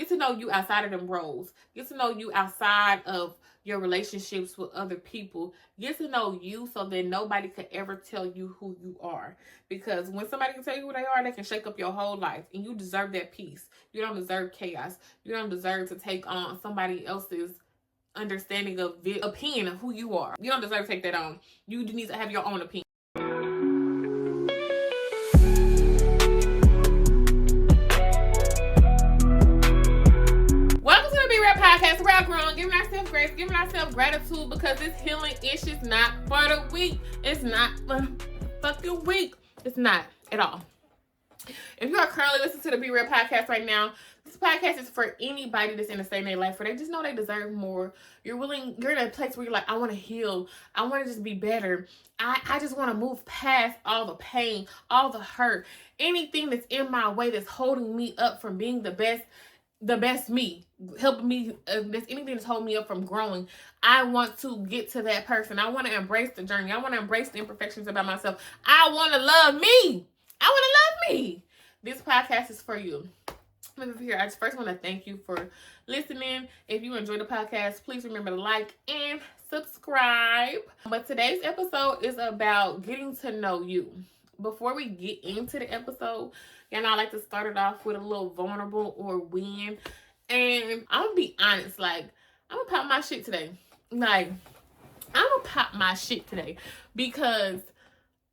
Get to know you outside of them roles. Get to know you outside of your relationships with other people. Get to know you so that nobody could ever tell you who you are. Because when somebody can tell you who they are, they can shake up your whole life. And you deserve that peace. You don't deserve chaos. You don't deserve to take on somebody else's understanding of the opinion of who you are. You don't deserve to take that on. You need to have your own opinion. Welcome to the Be Real Podcast. We're outgrowing, giving ourselves grace, giving ourselves gratitude, because this healing ish is not for the weak. It's not for the fucking weak. It's not at all. If you are currently listening to the Be Real Podcast right now, this podcast is for anybody that's in a state in their life where they just know they deserve more. You're in a place where you're like, I want to heal. I want to just be better. I just want to move past all the pain, all the hurt, anything that's in my way that's holding me up from being the best me, helping me, there's anything that's holding me up from growing. I want to get to that person. I want to embrace the journey. I want to embrace the imperfections about myself. I want to love me. I want to love me. This podcast is for you. Here, I just first want to thank you for listening. If you enjoy the podcast, please remember to like and subscribe. But today's episode is about getting to know you. Before we get into the episode, y'all know I like to start it off with a little vulnerable or win. And I'm going to be honest, I'm going to pop my shit today. Because,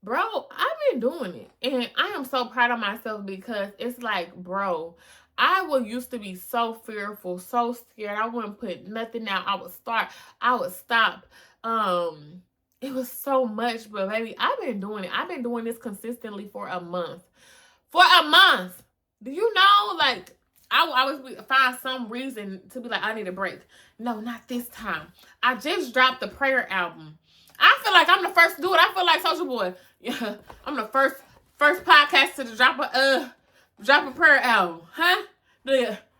bro, I've been doing it. And I am so proud of myself because it's like, bro, I used to be so fearful, so scared. I wouldn't put nothing out. I would stop. It was so much, but baby, I've been doing it. I've been doing this consistently for a month. Do you know, I always find some reason to be like, I need a break. No, not this time. I just dropped the prayer album. I feel like I'm the first to do it. I feel like Social Boy. Yeah, I'm the first podcast to drop a prayer album. Huh?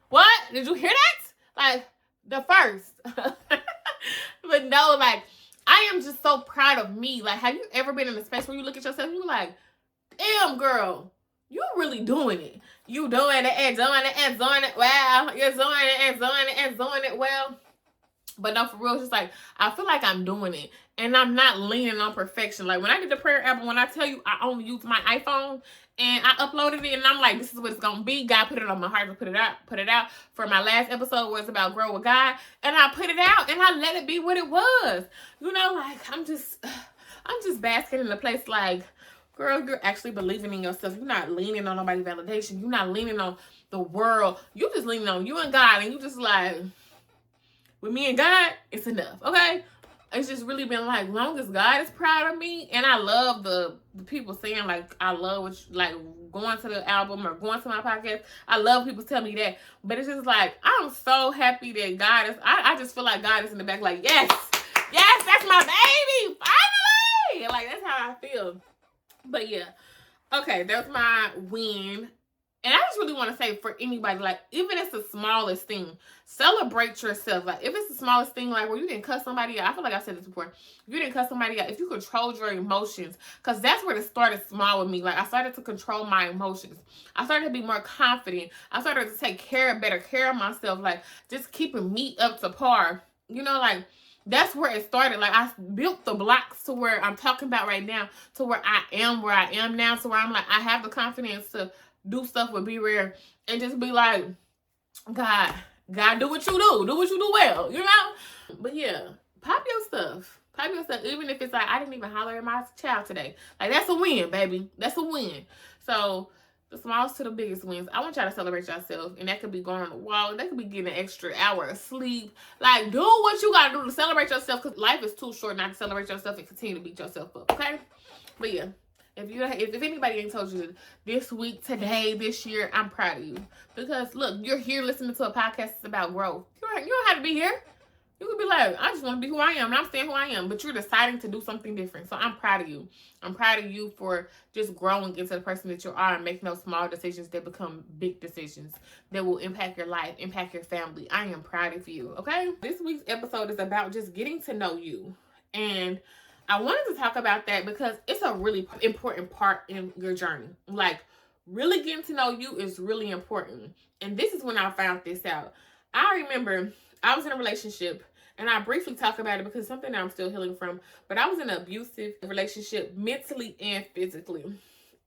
What? Did you hear that? The first. But no, I am just so proud of me. Have you ever been in a space where you look at yourself and you're like, damn, girl, you really doing it. You doing it and doing it and doing it well. You're doing it and doing it and doing it well. But no, for real, it's just I feel like I'm doing it. And I'm not leaning on perfection. When I did the prayer album, when I tell you I only used my iPhone and I uploaded it and I'm like, this is what it's going to be. God put it on my heart to put it out for my last episode where it's about grow with God. And I put it out and I let it be what it was. You know, I'm just basking in the place girl, you're actually believing in yourself. You're not leaning on nobody's validation. You're not leaning on the world. You're just leaning on you and God. And you just with me and God, it's enough. Okay? It's just really been long as God is proud of me, and I love the people saying I love what going to the album or going to my podcast. I love people tell me that, but it's just I'm so happy that God is. I just feel like God is in the back, yes, that's my baby, finally. That's how I feel. But yeah, okay, that's my win. And I just really want to say for anybody, even if it's the smallest thing, celebrate yourself. If it's the smallest thing, where you didn't cuss somebody out. I feel like I've said this before. If you didn't cuss somebody out, if you controlled your emotions, because that's where it started small with me. I started to control my emotions. I started to be more confident. I started to take better care of myself, just keeping me up to par. You know, that's where it started. I built the blocks to where I'm talking about right now, to where I am now, to where I'm I have the confidence to do stuff with Be Rare and just be God, do what you do well, you know? But yeah, pop your stuff, even if it's I didn't even holler at my child today. That's a win, baby. That's a win. So the smallest to the biggest wins, I want y'all to celebrate yourself, and that could be going on the wall, that could be getting an extra hour of sleep. Do what you gotta do to celebrate yourself, because life is too short not to celebrate yourself and continue to beat yourself up, okay? But yeah, if anybody ain't told you this week, today, this year, I'm proud of you. Because look, you're here listening to a podcast that's about growth. You don't have to be here. You could be I just want to be who I am, and I'm staying who I am. But you're deciding to do something different. So I'm proud of you. I'm proud of you for just growing into the person that you are and making those small decisions that become big decisions that will impact your life, impact your family. I am proud of you, okay? This week's episode is about just getting to know you. And I wanted to talk about that because it's a really important part in your journey. really getting to know you is really important. And this is when I found this out. I remember I was in a relationship, and I briefly talk about it because it's something that I'm still healing from. But I was in an abusive relationship, mentally and physically.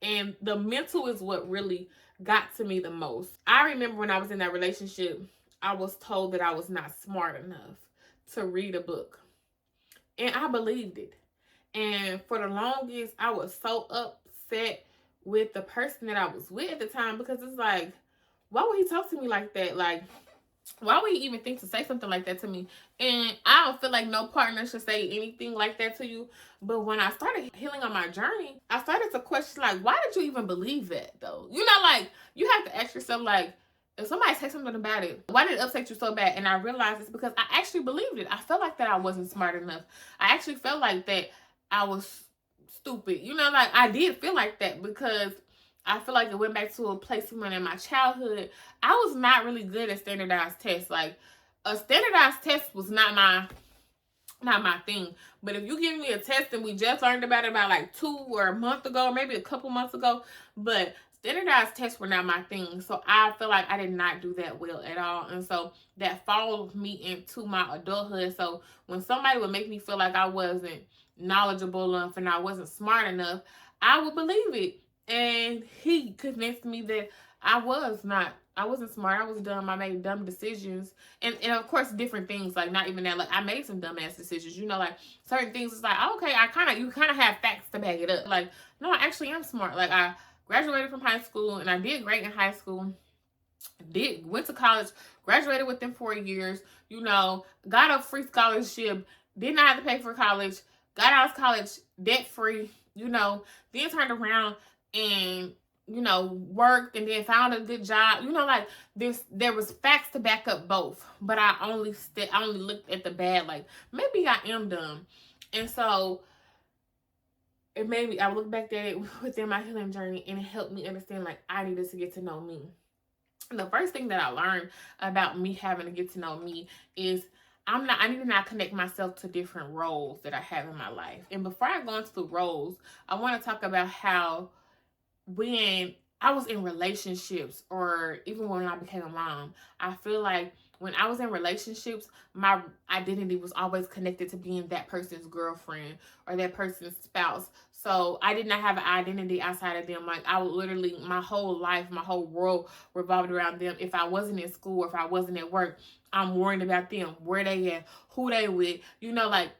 And the mental is what really got to me the most. I remember when I was in that relationship, I was told that I was not smart enough to read a book. And I believed it. And for the longest, I was so upset with the person that I was with at the time, because it's like, why would he talk to me like that? Like, why would he even think to say something like that to me? And I don't feel like no partner should say anything like that to you. But when I started healing on my journey, I started to question, like, why did you even believe that, though? You know, like, you have to ask yourself, like, if somebody says something about it, why did it upset you so bad? And I realized it's because I actually believed it. I felt like that I wasn't smart enough. I actually felt like that I was stupid. You know, like, I did feel like that, because I feel like it went back to a place when in my childhood, I was not really good at standardized tests. Like, a standardized test was not my thing. But if you give me a test and we just learned about it about like 2 or a month ago, or maybe a couple months ago, but standardized tests were not my thing. So I feel like I did not do that well at all. And so that followed me into my adulthood. So when somebody would make me feel like I wasn't knowledgeable enough and I wasn't smart enough, I would believe it. And he convinced me that I wasn't smart. I was dumb. I made dumb decisions. And of course, different things, like, not even that. Like, I made some dumbass decisions. You know, like, certain things, it's like, okay, you kind of have facts to back it up. Like, no, I actually am smart. Like, I graduated from high school, and I did great in high school. Went to college, graduated within 4 years, you know, got a free scholarship, did not have to pay for college, got out of college debt free, you know, then turned around and, you know, worked and then found a good job. You know, like, there was facts to back up both, but I only looked at the bad, like, maybe I am dumb. And so it made me, I look back at it within my healing journey, and it helped me understand, like, I needed to get to know me. The first thing that I learned about me having to get to know me is I need to not connect myself to different roles that I have in my life. And before I go into the roles, I want to talk about how when I was in relationships, or even when I became a mom, I feel like when I was in relationships, my identity was always connected to being that person's girlfriend or that person's spouse. So I did not have an identity outside of them. Like, I would literally, my whole life, my whole world revolved around them. If I wasn't in school or if I wasn't at work, I'm worried about them, where they at, who they with, you know, like,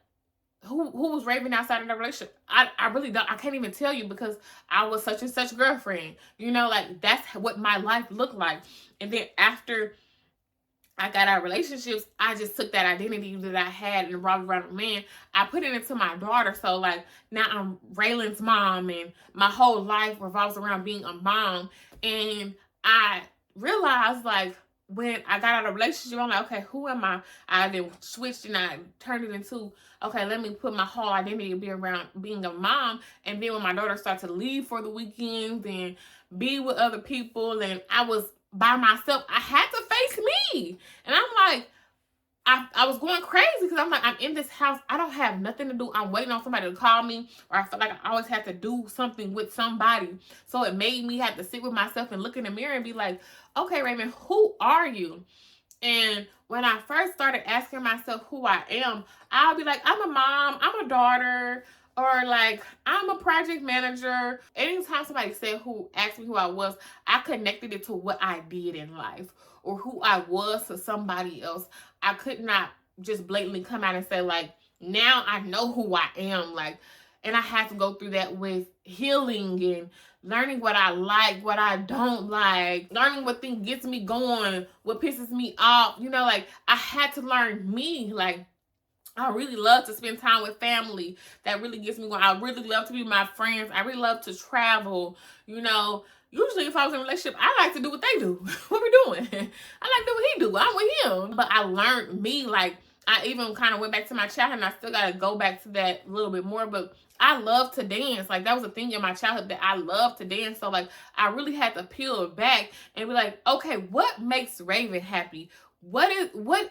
who was raving outside of the relationship. I really don't, I can't even tell you, because I was such and such girlfriend. You know, like, that's what my life looked like. And then after I got out of relationships, I just took that identity that I had and brought around a man. I put it into my daughter. So, like, now I'm Raylan's mom, and my whole life revolves around being a mom. And I realized, like, when I got out of a relationship, I'm like, okay, who am I? I then switched and I turned it into, okay, let me put my whole identity be around being a mom. And then when my daughter started to leave for the weekends and be with other people, and I was by myself, I had to face me. And I'm like, I was going crazy, because I'm like, I'm in this house, I don't have nothing to do. I'm waiting on somebody to call me, or I felt like I always had to do something with somebody. So it made me have to sit with myself and look in the mirror and be like, okay, Raymond, who are you? And when I first started asking myself who I am, I'll be like, I'm a mom, I'm a daughter, or like, I'm a project manager. Anytime somebody asked me who I was, I connected it to what I did in life, or who I was to somebody else. I could not just blatantly come out and say, like, now I know who I am. Like, and I had to go through that with healing and learning what I like, what I don't like, learning what thing gets me going, what pisses me off. You know, like, I had to learn me. Like, I really love to spend time with family. That really gets me going. I really love to be with my friends. I really love to travel. You know, usually if I was in a relationship, I like to do what they do. What we doing? I like to do what he do. I'm with him. But I learned me. Like, I even kind of went back to my childhood, and I still got to go back to that a little bit more. But I love to dance. Like, that was a thing in my childhood, that I love to dance. So, like, I really had to peel it back and be like, okay, what makes Raven happy? What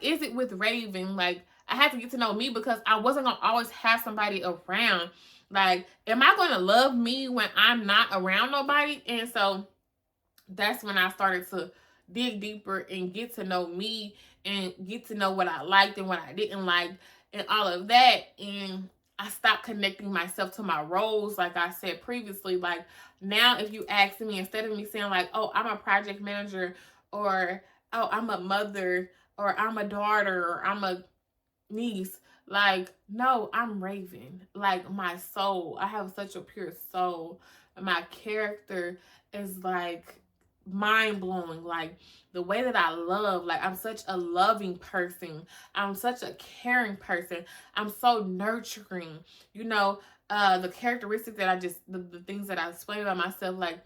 is it with Raven? Like, I had to get to know me, because I wasn't going to always have somebody around. Like, am I going to love me when I'm not around nobody? And so that's when I started to dig deeper and get to know me and get to know what I liked and what I didn't like and all of that. And I stopped connecting myself to my roles, like I said previously. Like now, if you ask me, instead of me saying like, "Oh, I'm a project manager," or "Oh, I'm a mother," or "I'm a daughter," or "I'm a niece," like, no, I'm Raven. Like my soul, I have such a pure soul. My character is like mind blowing. Like the way that I love, like I'm such a loving person. I'm such a caring person. I'm so nurturing. You know, the characteristics that the things that I explain about myself, like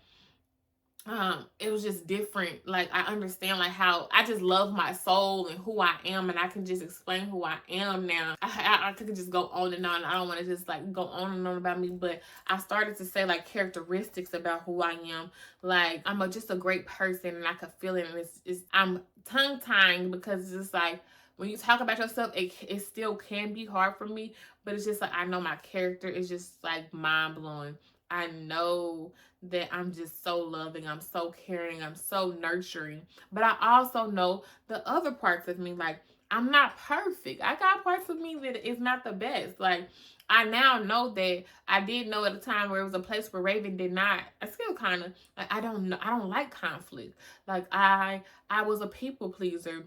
it was just different. Like I understand like how I just love my soul and who I am, and I can just explain who I am now. I could just go on and on. I don't want to just like go on and on about me, but I started to say like characteristics about who I am. Like just a great person, and I could feel it. And I'm tongue tying because it's just like when you talk about yourself, it still can be hard for me, but it's just like I know my character is just like mind blowing. I know that I'm just so loving, I'm so caring, I'm so nurturing. But I also know the other parts of me, like I'm not perfect. I got parts of me that is not the best. Like I now know that I did know at a time where it was a place where Raven did not. I still kind of like I don't know. I don't like conflict. Like I was a people pleaser.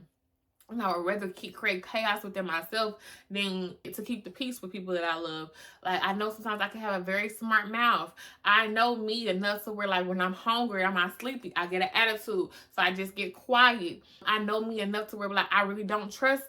I would rather create chaos within myself than to keep the peace with people that I love. Like I know sometimes I can have a very smart mouth. I know me enough to where like when I'm hungry, I'm not sleepy, I get an attitude, so I just get quiet. I know me enough to where like I really don't trust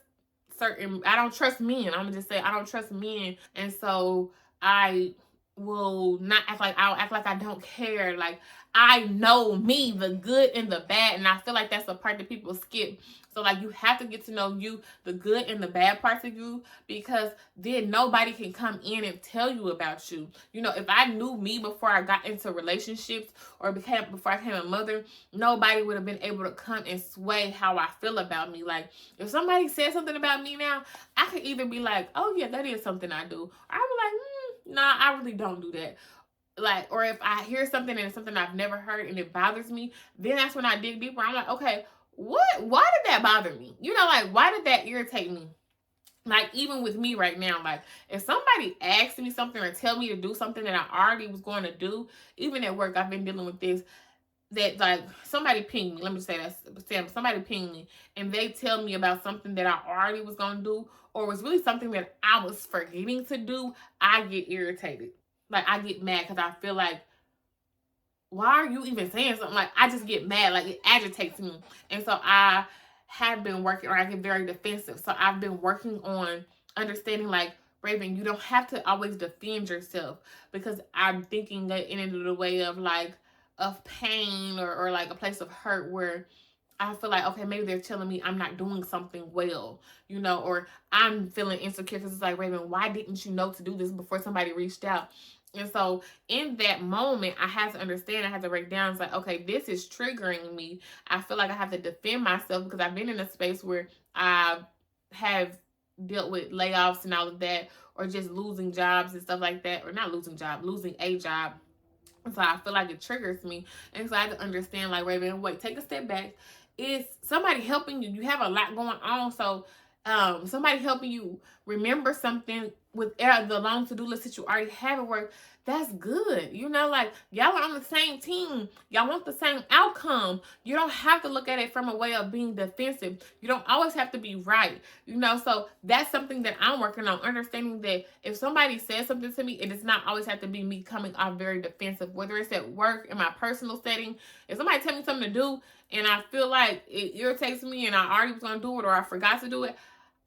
I don't trust men. I'm gonna just say I don't trust men, and so I will not act like I'll act like I don't care. Like I know me, the good and the bad, and I feel like that's the part that people skip. So like you have to get to know you, the good and the bad parts of you, because then nobody can come in and tell you about you. You know, if I knew me before I got into relationships or before I became a mother, nobody would have been able to come and sway how I feel about me. Like if somebody said something about me now, I could either be like, "Oh yeah, that is something I do," or I would be like, "Nah, I really don't do that." Like, or if I hear something and it's something I've never heard and it bothers me, then that's when I dig deeper. I'm like, okay, why did that bother me? You know, like why did that irritate me? Like even with me right now, like if somebody asks me something or tell me to do something that I already was going to do, even at work, I've been dealing with this. That like somebody pinged me. Let me say that somebody pinged me and they tell me about something that I already was gonna do, or was really something that I was forgetting to do. I get irritated. Like I get mad because I feel like, why are you even saying something? Like I just get mad, like it agitates me. And so I have been working, or I get very defensive. So I've been working on understanding like, Raven, you don't have to always defend yourself, because I'm thinking that in the way of like of pain, or like a place of hurt where I feel like, okay, maybe they're telling me I'm not doing something well, you know, or I'm feeling insecure because it's like, Raven, why didn't you know to do this before somebody reached out? And so in that moment, I had to understand, I had to break down. It's like, okay, this is triggering me. I feel like I have to defend myself because I've been in a space where I have dealt with layoffs and all of that, or just losing jobs and stuff like that, or not losing job, losing a job. So I feel like it triggers me. And so I have to understand, like, Raven, wait, take a step back. Is somebody helping you? You have a lot going on. So somebody helping you remember something with the long to-do list that you already have at work, that's good. You know, like y'all are on the same team. Y'all want the same outcome. You don't have to look at it from a way of being defensive. You don't always have to be right. You know, so that's something that I'm working on, understanding that if somebody says something to me, it does not always have to be me coming off very defensive, whether it's at work, in my personal setting. If somebody tell me something to do and I feel like it irritates me and I already was going to do it or I forgot to do it,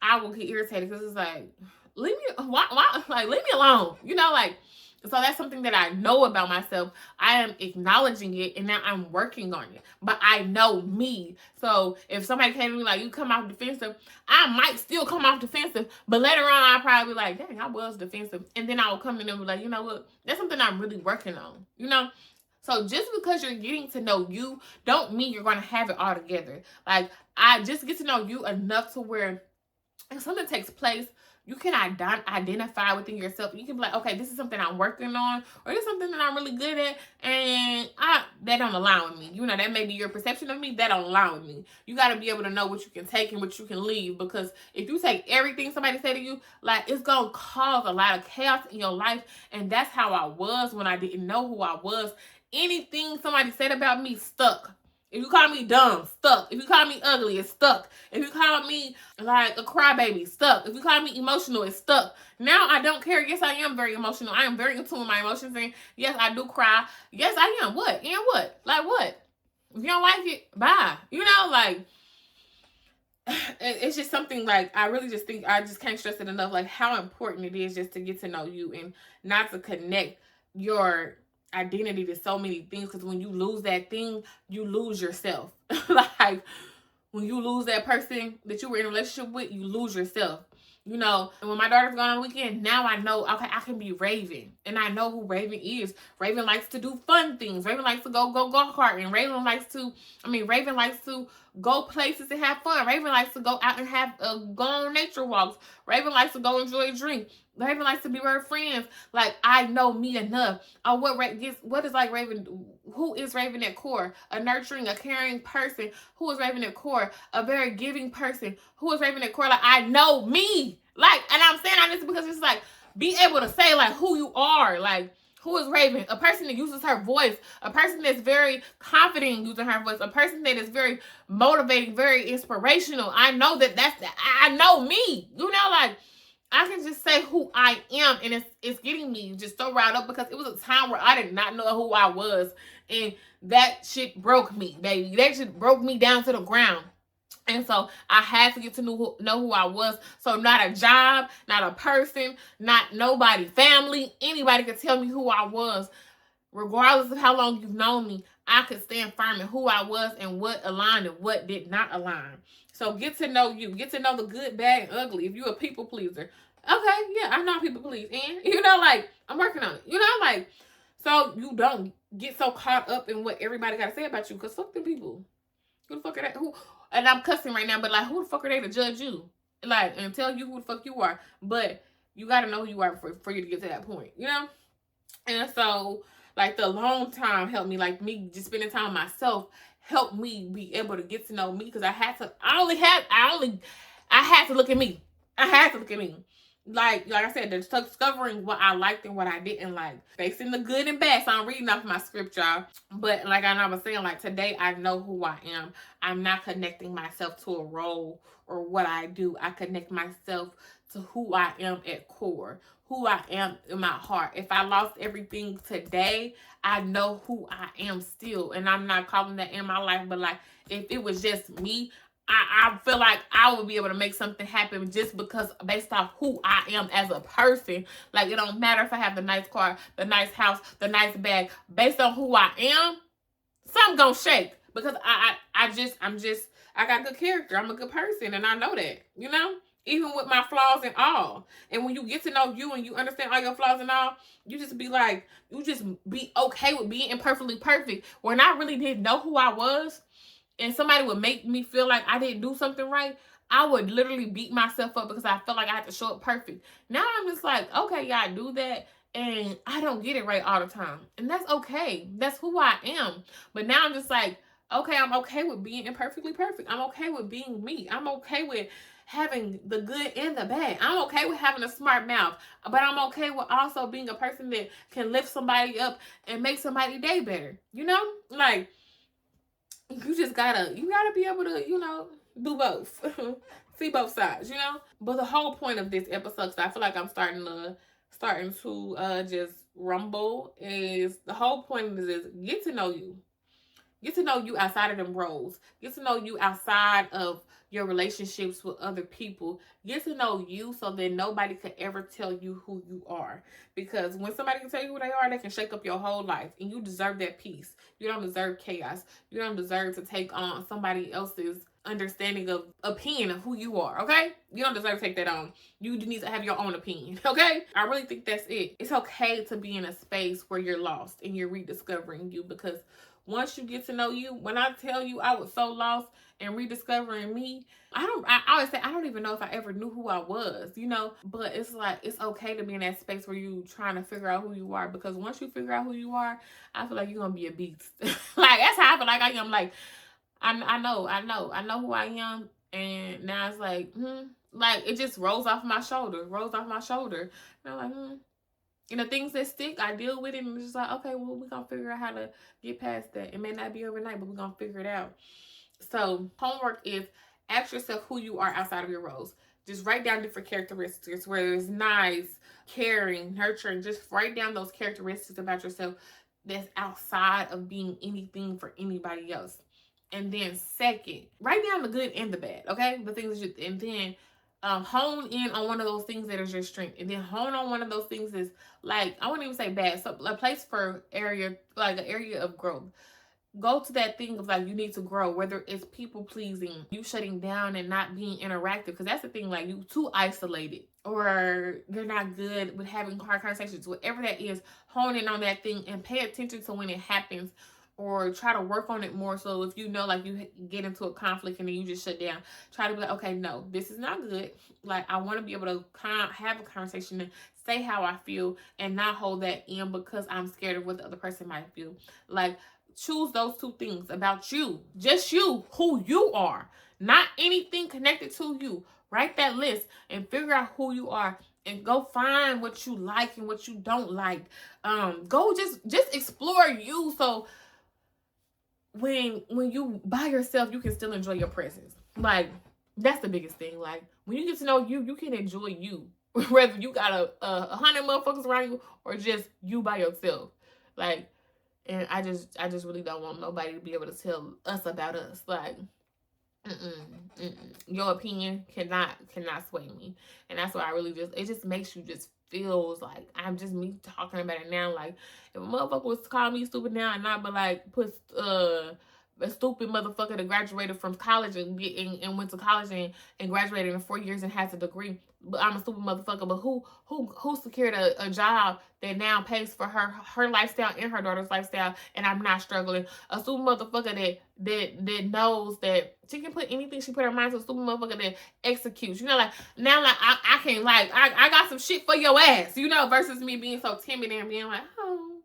I will get irritated because it's like, leave me, why, like, leave me alone. You know, like, so that's something that I know about myself. I am acknowledging it and now I'm working on it. But I know me. So if somebody came to me like, you come off defensive, I might still come off defensive. But later on, I'll probably be like, dang, I was defensive. And then I'll come to them and be like, you know what? That's something I'm really working on. You know? So just because you're getting to know you, don't mean you're going to have it all together. Like, I just get to know you enough to where if something takes place, you can identify within yourself. You can be like, okay, this is something I'm working on, or this is something that I'm really good at, and that don't align with me. You know, that may be your perception of me, that don't align with me. You got to be able to know what you can take and what you can leave, because if you take everything somebody say to you, like, it's gonna cause a lot of chaos in your life. And that's how I was when I didn't know who I was. Anything somebody said about me stuck. If you call me dumb, stuck. If you call me ugly, it's stuck. If you call me like a crybaby, stuck. If you call me emotional, it's stuck. Now I don't care. Yes, I am very emotional. I am very in tune with my emotions. And yes, I do cry. Yes, I am. What? And what? Like what? If you don't like it, bye. You know, like, it's just something, like, I really just think, I just can't stress it enough, like, how important it is just to get to know you and not to connect your identity to so many things, because when you lose that thing, you lose yourself. Like, when you lose that person that you were in a relationship with, you lose yourself. You know, and when my daughter's gone on the weekend, now I know, okay, I can be Raven. And I know who Raven is. Raven likes to do fun things. Raven likes to go karting. Raven likes to go places and have fun. Raven likes to go out and have go on nature walks. Raven likes to go enjoy a drink. Raven likes to be with her friends. Like, I know me enough. What is like Raven? Who is Raven at core? A nurturing, a caring person. Who is Raven at core? A very giving person. Who is Raven at core? Like, I know me. Like, and I'm saying on this because it's like, be able to say, like, who you are. Like, who is Raven? A person that uses her voice. A person that's very confident in using her voice. A person that is very motivating, very inspirational. I know I know me. You know, like, I can just say who I am, and it's getting me just so riled up, because it was a time where I did not know who I was, and that shit broke me, baby. That shit broke me down to the ground. And so I had to get to know who I was. So not a job, not a person, not nobody, family, anybody could tell me who I was. Regardless of how long you've known me, I could stand firm in who I was and what aligned and what did not align. So get to know you. Get to know the good, bad, and ugly. If you're a people pleaser. Okay, yeah, I know people please. And, you know, like, I'm working on it. You know, like, so you don't get so caught up in what everybody got to say about you. Because fuck the people. Who the fuck are they? And I'm cussing right now, but, like, who the fuck are they to judge you? Like, and tell you who the fuck you are. But you got to know who you are for you to get to that point. You know? And so, like, the long time helped me, like, me just spending time with myself helped me be able to get to know me, because I had to look at me. I had to look at me. Like I said, discovering what I liked and what I didn't like. Facing the good and bad. So I'm reading off my script, y'all. But like I was saying, like, today I know who I am. I'm not connecting myself to a role or what I do. I connect myself to who I am at core. Who I am in my heart. If I lost everything today, I know who I am still. And I'm not calling that in my life, but, like, if it was just me, I feel like I would be able to make something happen just because based off who I am as a person. Like, it don't matter if I have the nice car, the nice house, the nice bag. Based on who I am, something gonna shake. Because I got good character. I'm a good person, and I know that, you know? Even with my flaws and all. And when you get to know you and you understand all your flaws and all, you just be okay with being imperfectly perfect. When I really didn't know who I was, and somebody would make me feel like I didn't do something right, I would literally beat myself up because I felt like I had to show up perfect. Now I'm just like, okay, yeah, I do that, and I don't get it right all the time. And that's okay. That's who I am. But now I'm just like, okay, I'm okay with being imperfectly perfect. I'm okay with being me. I'm okay with having the good and the bad. I'm okay with having a smart mouth, but I'm okay with also being a person that can lift somebody up and make somebody's day better. You know? Like, you gotta be able to, you know, do both. See both sides, you know? But the whole point of this episode, so I feel like I'm starting to just rumble, is the whole point is get to know you. Get to know you outside of them roles. Get to know you outside of your relationships with other people. Get to know you so that nobody could ever tell you who you are. Because when somebody can tell you who they are, they can shake up your whole life. And you deserve that peace. You don't deserve chaos. You don't deserve to take on somebody else's understanding of opinion of who you are, okay? You don't deserve to take that on. You need to have your own opinion, okay? I really think that's it. It's okay to be in a space where you're lost and you're rediscovering you, because once you get to know you, when I tell you I was so lost and rediscovering me. I always say I don't even know if I ever knew who I was, but it's like it's okay to be in that space where you trying to figure out who you are, because once you figure out who you are, I feel like you're gonna be a beast. Like that's how I feel like I am. Like I know who I am, and now it's like it just rolls off my shoulder, and I'm like. And the things that stick, I deal with it, and it's just like, okay, well, we're going to figure out how to get past that. It may not be overnight, but we're going to figure it out. So, homework is ask yourself who you are outside of your roles. Just write down different characteristics, whether it's nice, caring, nurturing. Just write down those characteristics about yourself that's outside of being anything for anybody else. And then second, write down the good and the bad, okay? The things and then hone in on one of those things that is your strength, and then hone on one of those things is like, I wouldn't even say bad, so a place for area, like an area of growth. Go to that thing of like you need to grow, whether it's people pleasing, you shutting down and not being interactive, because that's the thing, like you too isolated or you're not good with having hard conversations, whatever that is. Hone in on that thing and pay attention to when it happens, or try to work on it more. So if you know, like you get into a conflict and then you just shut down, try to be like, okay, no, this is not good. Like I want to be able to have a conversation and say how I feel and not hold that in because I'm scared of what the other person might feel. Like choose those two things about you, just you, who you are, not anything connected to you. Write that list and figure out who you are, and go find what you like and what you don't like. Go just explore you, so when you by yourself, you can still enjoy your presence. Like that's the biggest thing. Like when you get to know you, you can enjoy you, whether you got a 100 motherfuckers around you or just you by yourself. Like, and I just really don't want nobody to be able to tell us about us. Like, your opinion cannot sway me, and that's why I really it just makes you just feels like I'm just me talking about it now. Like if a motherfucker was to call me stupid now and not, but like put a stupid motherfucker that graduated from college and went to college and graduated in 4 years and has a degree. But I'm a stupid motherfucker. But who secured a job that now pays for her lifestyle and her daughter's lifestyle, and I'm not struggling? A stupid motherfucker that knows that she can put anything she put her mind to. A stupid motherfucker that executes. Like now, like I can like I got some shit for your ass. Versus me being so timid and being like, oh,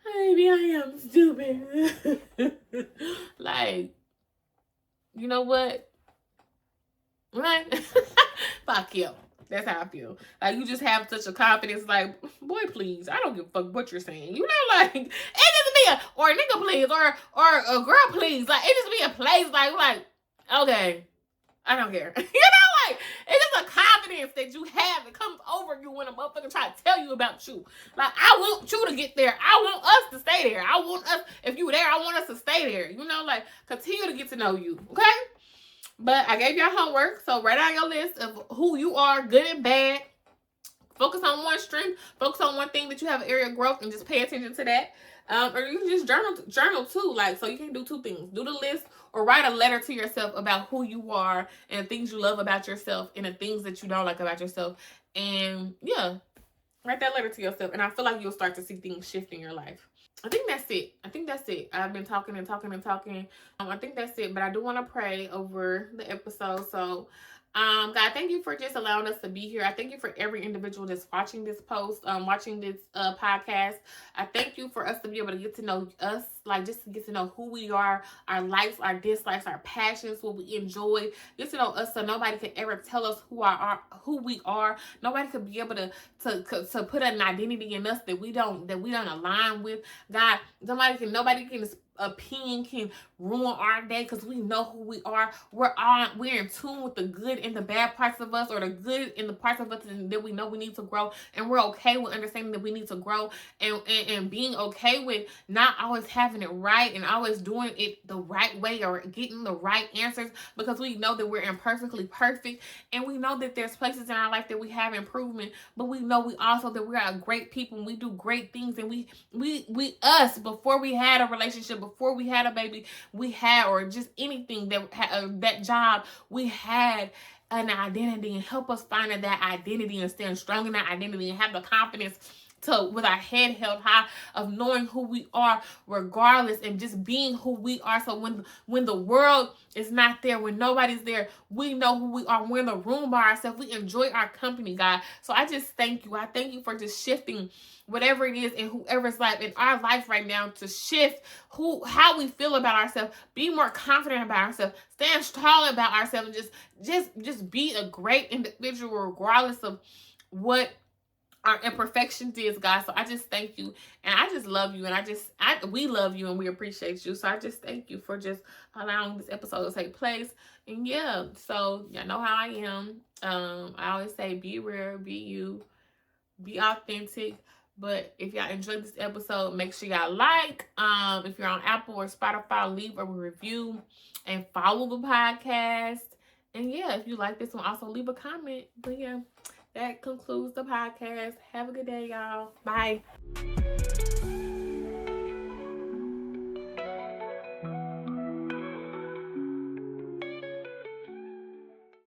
maybe I am stupid. Like, you know what? Right? Fuck you. That's how I feel. Like, you just have such a confidence, like, boy, please, I don't give a fuck what you're saying. Like, it just be or a nigga please, or a girl please. Like, it just be a place, like, okay, I don't care. Like, it's just a confidence that you have that comes over you when a motherfucker try to tell you about you. Like, I want you to get there. I want us to stay there. I want us, if you there, I want us to stay there. Like, continue to get to know you, okay? But I gave y'all homework, so write down your list of who you are, good and bad. Focus on one strength. Focus on one thing that you have an area of growth, and just pay attention to that. Or you can just journal too. Like, so you can do two things: do the list, or write a letter to yourself about who you are and the things you love about yourself and the things that you don't like about yourself. And yeah, write that letter to yourself, and I feel like you'll start to see things shift in your life. I think that's it. I've been talking and talking and talking. I think that's it. But I do want to pray over the episode. So, God, thank you for just allowing us to be here. I thank you for every individual that's watching this post, watching this podcast. I thank you for us to be able to get to know us, like just to get to know who we are, our likes, our dislikes, our passions, what we enjoy. Get to know us so nobody can ever tell us who we are. Nobody could be able to put an identity in us that we don't align with. God, nobody can opinion can ruin our day, because we know who we are. We're in tune with the good and the bad parts of us, or the good and the parts of us that we know we need to grow, and we're okay with understanding that we need to grow, and being okay with not always having it right and always doing it the right way or getting the right answers, because we know that we're imperfectly perfect, and we know that there's places in our life that we have improvement, but we know we also that we are great people and we do great things, and we us, before we had a relationship, before we had a baby, we had, or just anything that job, we had an identity, and help us find that identity and stand strong in that identity and have the confidence with our head held high, of knowing who we are regardless, and just being who we are. So when the world is not there, when nobody's there, we know who we are. We're in the room by ourselves. We enjoy our company, God. So I just thank you. I thank you for just shifting whatever it is in whoever's life, in our life right now, to shift how we feel about ourselves, be more confident about ourselves, stand strong about ourselves, and just be a great individual regardless of what our imperfections is, God. So I just thank you, and I just love you, and we love you, and we appreciate you. So I just thank you for just allowing this episode to take place. And yeah, so y'all know how I am. I always say, be real, be you, be authentic. But if y'all enjoyed this episode, make sure y'all like. If you're on Apple or Spotify, leave a review and follow the podcast. And yeah, if you like this one, also leave a comment. But yeah, that concludes the podcast. Have a good day, y'all. Bye.